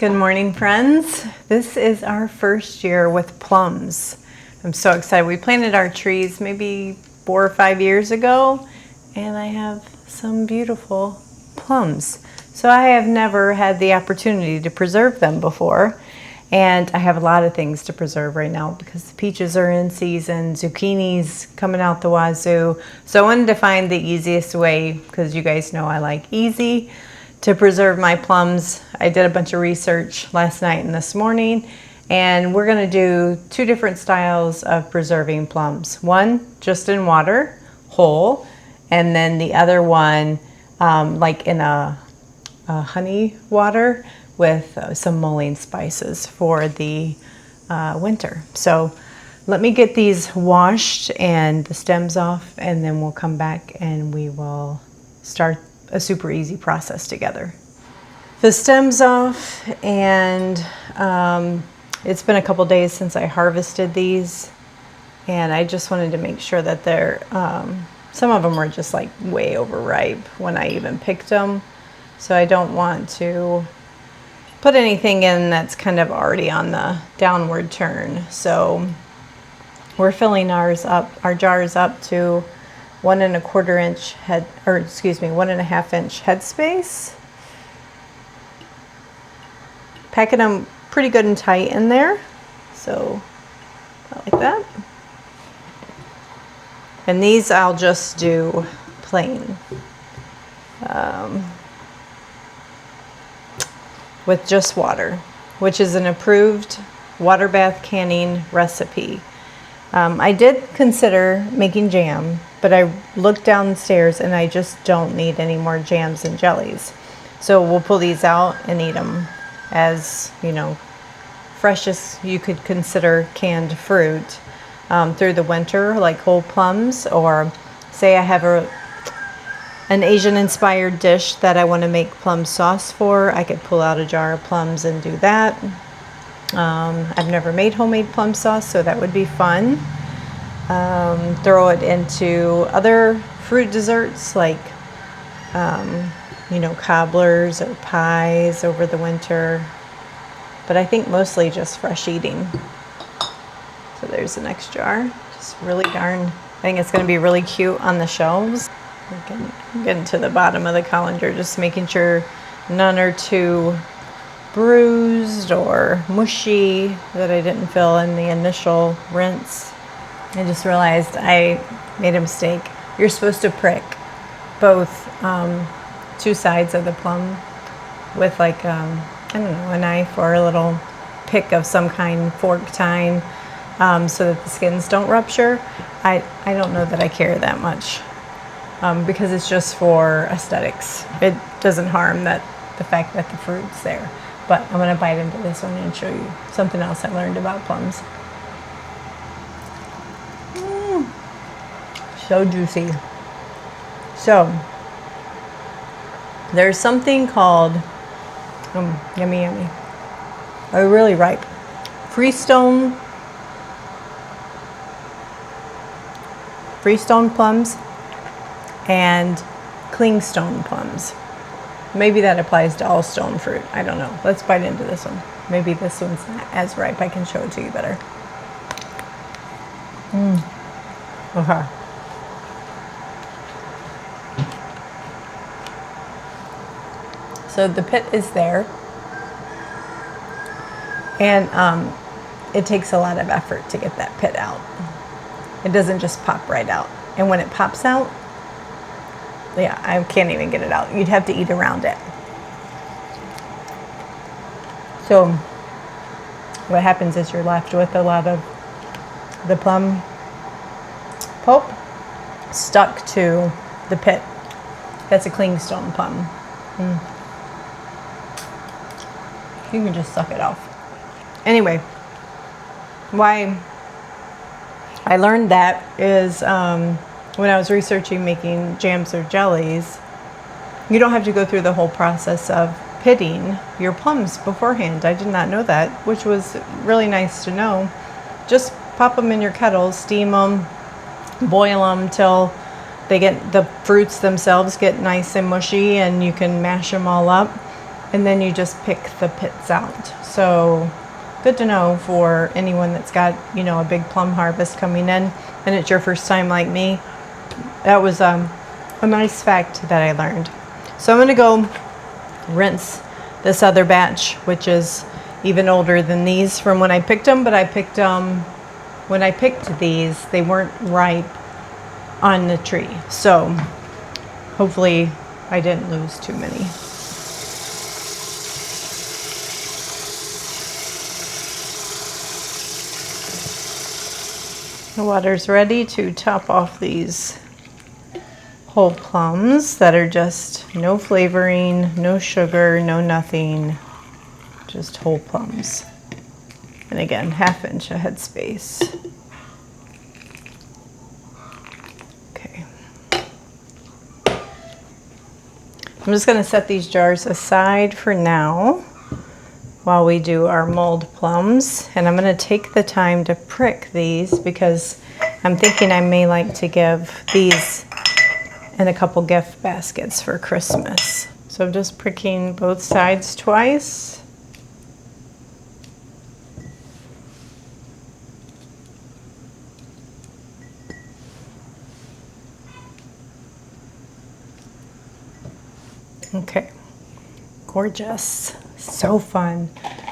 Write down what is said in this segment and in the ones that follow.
Good morning, friends. This is our first year with plums. I'm so excited. We planted our trees maybe 4 or 5 years ago, and I have some beautiful plums. So I have never had the opportunity to preserve them before, and I have a lot of things to preserve right now because the peaches are in season, zucchini's coming out the wazoo. So I wanted to find the easiest way, because you guys know I like easy, to preserve my plums. I did a bunch of research last night and this morning, and we're gonna do 2 different styles of preserving plums. One just in water, whole, and then the other one like in a honey water with some mulling spices for the winter. So let me get these washed and the stems off, and then we'll come back and we will start a super easy process together. The stems off, and it's been a couple days since I harvested these, and I just wanted to make sure that they're some of them were just like way overripe when I even picked them, so I don't want to put anything in that's kind of already on the downward turn. So we're filling our jars up to 1¼ inch head, or excuse me, 1½ inch headspace. Packing them pretty good and tight in there, so like that. And these I'll just do plain with just water, which is an approved water bath canning recipe. I did consider making jam, but I looked downstairs and I just don't need any more jams and jellies. So we'll pull these out and eat them as, you know, fresh as you could consider canned fruit through the winter, like whole plums. Or say I have an Asian inspired dish that I want to make plum sauce for, I could pull out a jar of plums and do that. I've never made homemade plum sauce, so that would be fun. Throw it into other fruit desserts like, you know, cobblers or pies over the winter. But I think mostly just fresh eating. So there's the next jar. Just really I think it's going to be really cute on the shelves. Getting to the bottom of the colander, just making sure none are too bruised or mushy that I didn't fill in the initial rinse. I just realized I made a mistake. You're supposed to prick both 2 sides of the plum with like, I don't know, a knife or a little pick of some kind, fork tine, so that the skins don't rupture. I don't know that I care that much because it's just for aesthetics. It doesn't harm the fact that the fruit's there. But I'm going to bite into this one and show you something else I learned about plums. So juicy. So there's something called, yummy, yummy, really ripe Freestone plums and clingstone plums. Maybe that applies to all stone fruit. I don't know. Let's bite into this one. Maybe this one's not as ripe. I can show it to you better. Okay. So the pit is there. And it takes a lot of effort to get that pit out. It doesn't just pop right out. And when it pops out, yeah, I can't even get it out. You'd have to eat around it. So what happens is you're left with a lot of the plum pulp stuck to the pit. That's a clingstone plum. You can just suck it off. Anyway, why I learned that is when I was researching making jams or jellies, you don't have to go through the whole process of pitting your plums beforehand. I did not know that, which was really nice to know. Just pop them in your kettle, steam them, boil them till the fruits themselves get nice and mushy, and you can mash them all up. and then you just pick the pits out. So good to know for anyone that's got, you know, a big plum harvest coming in and it's your first time like me. That was a nice fact that I learned. So I'm gonna go rinse this other batch, which is even older than these from when I picked them, but I picked them, when I picked these, they weren't ripe on the tree. So hopefully I didn't lose too many. The water's ready to top off these whole plums that are just no flavoring, no sugar, no nothing, just whole plums. And again, 1/2 inch of headspace. Okay. I'm just going to set these jars aside for now while we do our mulled plums. And I'm going to take the time to prick these because I'm thinking I may like to give these in a couple gift baskets for Christmas. So I'm just pricking both sides twice. Okay, gorgeous, so fun.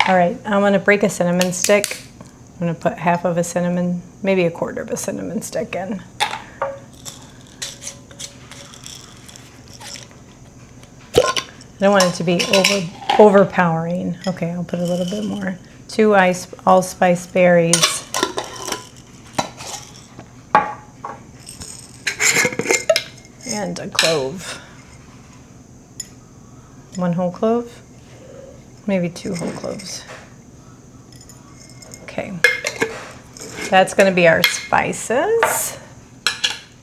All right, I'm gonna break a cinnamon stick. I'm gonna put 1/2 of a cinnamon, maybe 1/4 of a cinnamon stick in. I don't want it to be overpowering. Okay, I'll put a little bit more. 2 allspice berries. And a clove. 1 whole clove, maybe 2 whole cloves. Okay, that's going to be our spices.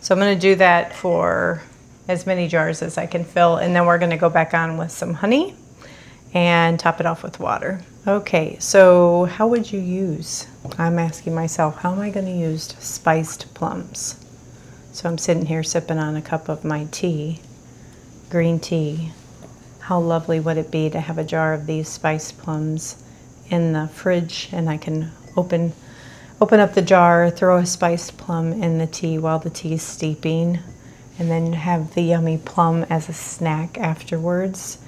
So I'm going to do that for as many jars as I can fill, and then we're going to go back on with some honey and top it off with water. Okay, so how would you use, I'm asking myself, how am I going to use spiced plums? So I'm sitting here sipping on a cup of my tea, green tea. How lovely would it be to have a jar of these spiced plums in the fridge, and I can open up the jar, throw a spiced plum in the tea while the tea is steeping, and then have the yummy plum as a snack afterwards.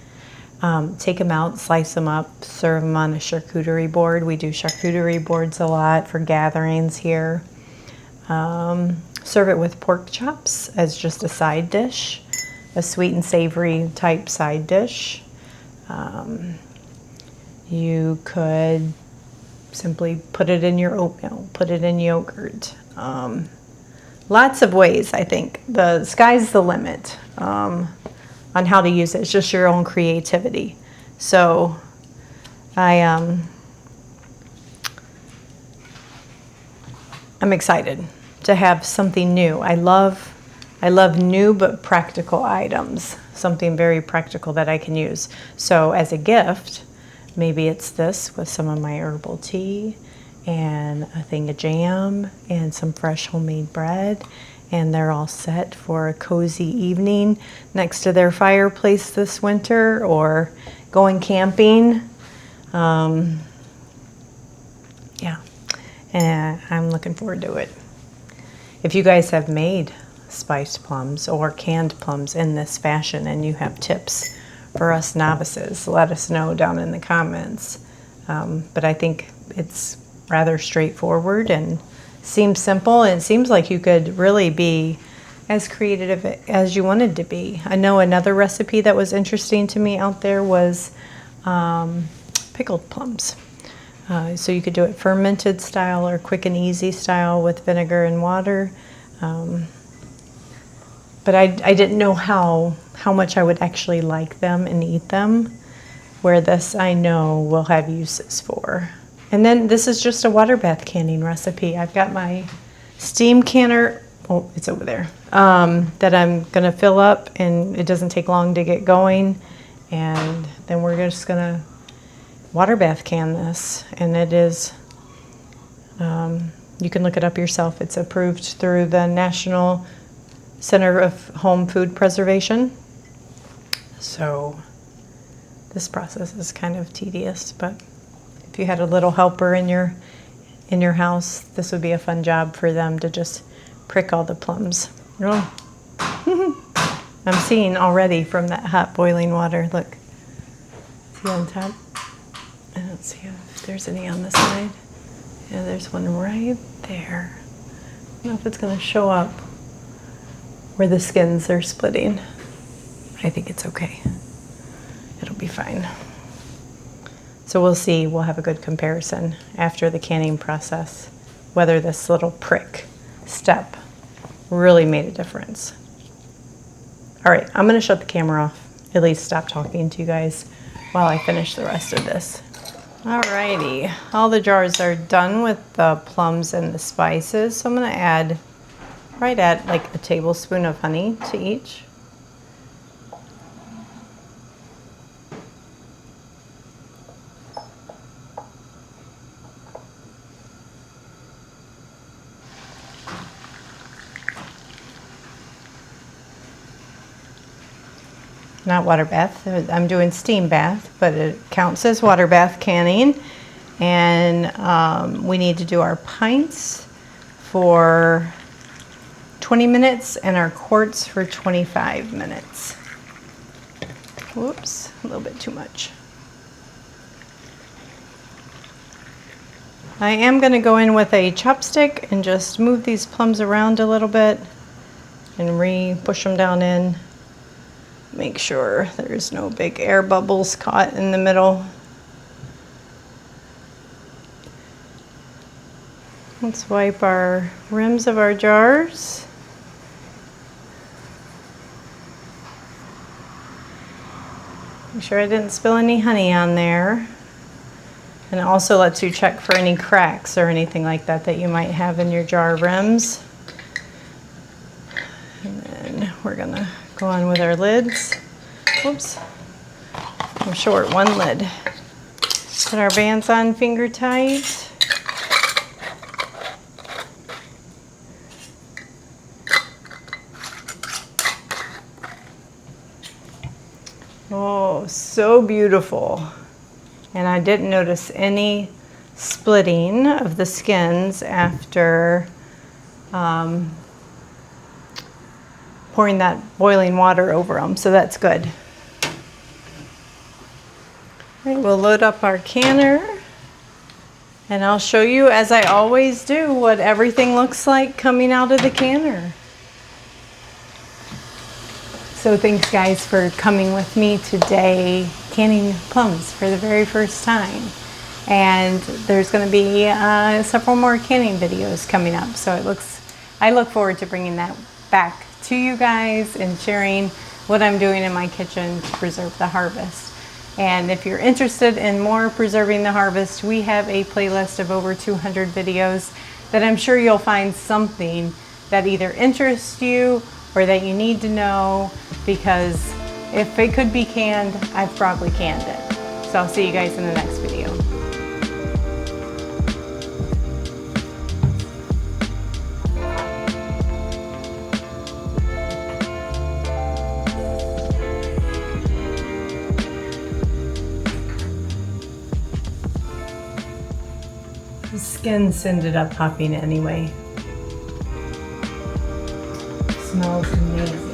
Take them out, slice them up, serve them on a charcuterie board. We do charcuterie boards a lot for gatherings here. Serve it with pork chops as just a side dish. A sweet and savory type side dish. You could simply put it in your oatmeal, put it in yogurt. Lots of ways, I think. The sky's the limit on how to use it. It's just your own creativity. So I'm excited to have something new. I love new but practical items, something very practical that I can use. So as a gift, maybe it's this with some of my herbal tea and a thing of jam and some fresh homemade bread, and they're all set for a cozy evening next to their fireplace this winter or going camping. Yeah, and I'm looking forward to it. If you guys have made spiced plums or canned plums in this fashion and you have tips for us novices, let us know down in the comments. But I think it's rather straightforward and seems simple, and it seems like you could really be as creative as you wanted to be. I know another recipe that was interesting to me out there was pickled plums. So you could do it fermented style or quick and easy style with vinegar and water. But I didn't know how much I would actually like them and eat them, where this I know will have uses for. And then this is just a water bath canning recipe. I've got my steam canner, oh, it's over there, that I'm gonna fill up, and it doesn't take long to get going. And then we're just gonna water bath can this, and it is, you can look it up yourself. It's approved through the National Center of Home Food Preservation. So This process is kind of tedious, but if you had a little helper in your house, this would be a fun job for them to just prick all the plums. Oh. I'm seeing already from that hot boiling water. Look, see on top? I don't see if there's any on the side. Yeah, there's one right there. I don't know if it's going to show up where the skins are splitting. I think it's okay. It'll be fine. So we'll see. We'll have a good comparison after the canning process, whether this little prick step really made a difference. All right, I'm gonna shut the camera off, at least stop talking to you guys while I finish the rest of this. All righty, all the jars are done with the plums and the spices. So I'm gonna add right at like a tablespoon of honey to each. Not water bath, I'm doing steam bath, but it counts as water bath canning. And we need to do our pints for 20 minutes and our quarts for 25 minutes. Whoops, a little bit too much. I am going to go in with a chopstick and just move these plums around a little bit and push them down in. Make sure there's no big air bubbles caught in the middle. Let's wipe our rims of our jars. Make sure I didn't spill any honey on there. And it also lets you check for any cracks or anything like that that you might have in your jar rims. And then we're gonna go on with our lids. Whoops, I'm short one lid. Put our bands on finger tight. Oh, so beautiful. And I didn't notice any splitting of the skins after pouring that boiling water over them, so that's good. All right, we'll load up our canner and I'll show you, as I always do, what everything looks like coming out of the canner. So thanks guys for coming with me today canning plums for the very first time. And there's going to be several more canning videos coming up, so I look forward to bringing that back to you guys and sharing what I'm doing in my kitchen to preserve the harvest. And if you're interested in more preserving the harvest, we have a playlist of over 200 videos that I'm sure you'll find something that either interests you or that you need to know, because if it could be canned, I've probably canned it. So I'll see you guys in the next video. The skins ended up popping anyway. Smells amazing.